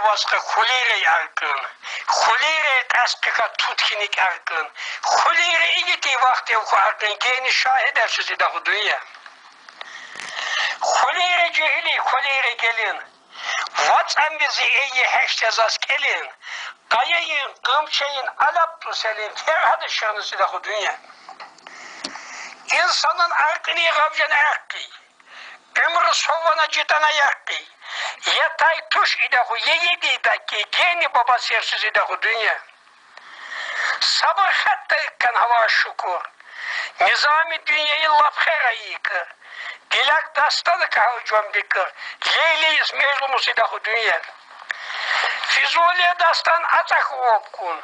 vaska kulire arkın. Kulire tasdika tutkinik arkın. Kulire igiti vakti oku arkın. Geni şahidersiz idahu dünya. Kulire cehili kulire gelin. Vatsan bizi iyi heştezaz kelin. Kayayın, gımçayın, alaptu selin. Terhadı şanısı idahu dünya. İnsanın arkını gavcana hakkı. Ömrü sovana citana yakkı. Yatay tuş idahu yeyidi daki geni baba sersiz idahu dünya. Sabır hatta ikkan hava şukur. Nizami dünyayı lafhera yıkı. Dilak dastanı kahı cömbikir. Leyleyiz mezlumus idahu dünya. Fizoliye dastan atak opkun.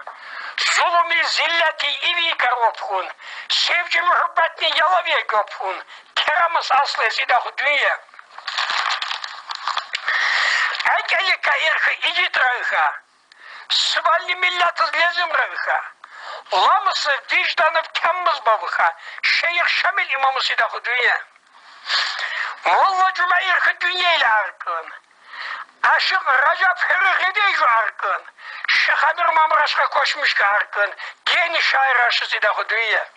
Zulumi zilleti ivi kar opkun. Sevci mühibbetini yalavye göpkun. Keramız aslı idahu dünya. Ekeli irkı icit rıha. Sıvalli milletız lezim rıha. Lamısı vicdanıp kemmız babıha. Şeyh Şamil imamısı idahu dünya. Molla cüme irkı dünya ile arkın. Aşık Racap Herigedeycu arkın. Şehamir Mamraşka koşmuş ki arkın. Geni şair aşız idahu dünya.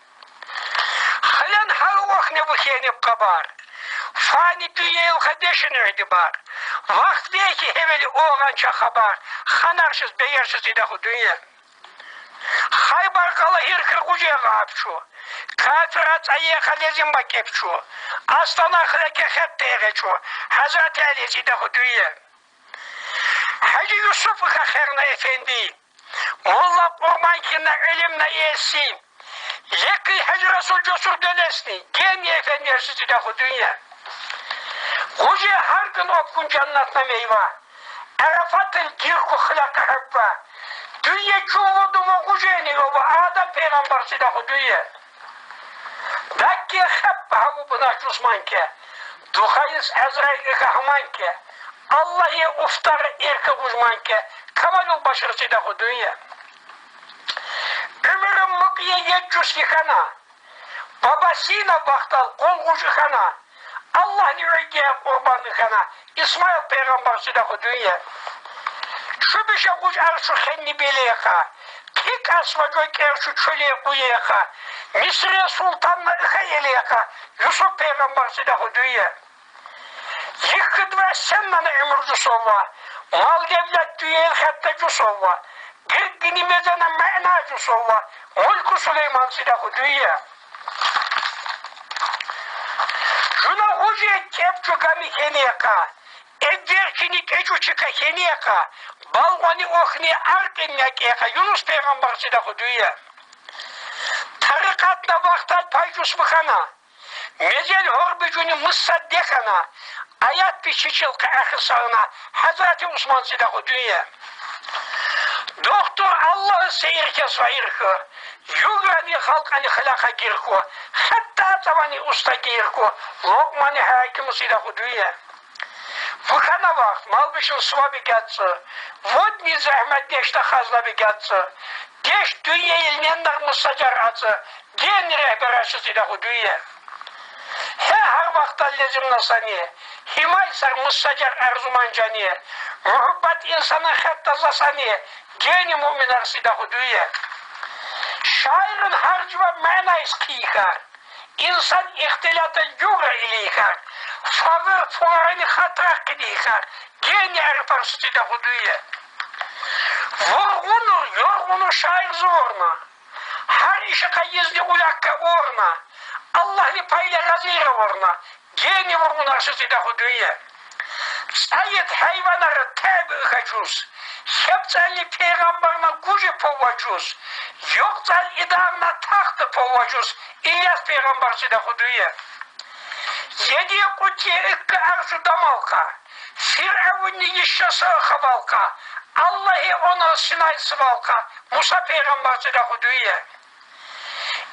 Halen halı vakne bu yenip kabar. Fani dünyayı kadeşin ihtibar. Vakti ki heveli oğlança haber. Hanarsız beyersіз idahu dünya. Haybar kala hirkir kucaya kapçu. Kafirat ayyaha lezim bakepçu. Aslan ahlake hatteğeçu. Hazreti Ali idahu dünya. Hacı Yusuf Khaherna Efendi. Molla Kurmankina ilimna yesim. Yekli Hacı Resul Cosur Dölesni. Geni Efendiyersiz idahu dünya. Kucaya her gün okun cennetine meyva. Arafat'ın girku hılaka habba. Dünya çoğudumu kucayını yobu. Adam peygamber sidahu dünya. Dakki habba havu buna cusmanke. Duhayız Ezrail'i kahmanke. Allah'ı uftar irki uzmanke. Kamalul başır sidahu dünya. Ömrüm mıkıya yeccus yıkana. Babasıyla baktal kol kucukana. Allah nüveyye kurbanlıkana. İsmail peygamber sidahu dünya. Şu bir şey kuş arşu henni beleyeka. Tek asma göker şu çöleye kuyeka. Misriye sultanla ıha eleyeka. Yusuf peygamber sidahu dünya. Yıkıd ve semmana ömürcü sova. Mal devlet dünyayı hattacı sova. Gırgini mezana ma'nacı sova. Mulku Süleyman sidahu dünya. Şuna hocaya kepçu gami heniyeka. Evverkinik ecu çıka heniyeka. Balgani ohni arkinyak eka. Yunus peygamber sidahu dünya. Tarikatla vaktal paycus mıkana. Mezel horbicuni mıssaddekana. Ayat bir çiçilki ahısağına. Hazreti Osman sidahu dünya. Doktor Allah'ı seyirkes ve irkı. Yugani halkani hılaka girku. Hatta zavani usta girku. Lokmani hakimi sidahu dünya. Fıkana vakt, malbişin sıva bir gatsı. Vodni zahmet deşte hazla bir gatsı. Deş dünya ilnenler musacar atsı. Gen rehber aşı sidahu dünya. Her vakta lezim nasani. Himay sar musacar arzuman cani. Muhibbat insanın hatta zasani. Geni muminar sidahu dünya. Şairin harcı ve manayız kıyıkar. İnsan ihtilatı yugra iliyikar. Favır fuarını hatrak kılıyıkar. Geni arıparsı sidahu dünya. Vurgunur, yorgunur şair zorna. Her işe kayızlı ulakka orna. Allah'lı payla gazire orna. Geni vurgunarsı sidahu dünya. Sayet hayvanları tabi ıkacuz. Hepsali peygamberine gücü povacuz. Yoksa idarına tahtı povacuz. İlyas peygamber sidahu dünya. Yediye kutiye ıkkı arşı damalka. Firavunni yişşası havalka. Allah'ı ona sinay sıvalka. Musa peygamber sidahu dünya.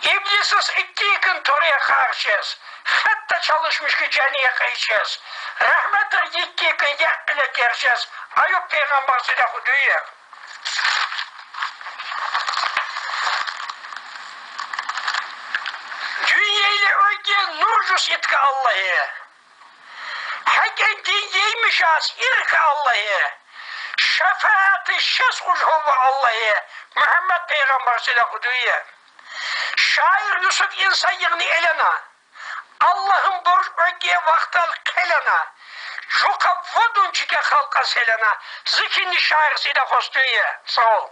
İblisiz iki gün toraya karşıyız. Hatta çalışmış ki caniye kayacağız. Rahmettir iki gün yak bile gereceğiz. Ayıp peygamber sidahu dünya. Dünya ile öyle nurcus itka Allah'ı. Hakken din yeymiş az irka Allah'ı. Şefaati şes uchuvu Allah'ı Muhammed Peygamber sile huduye. Şair Yusuf insan yığını elena. Allah'ın borç ögeye vaktal kelena. Juka vodun çike halka selena. Zikini şair sile hostuye. Sağ ol.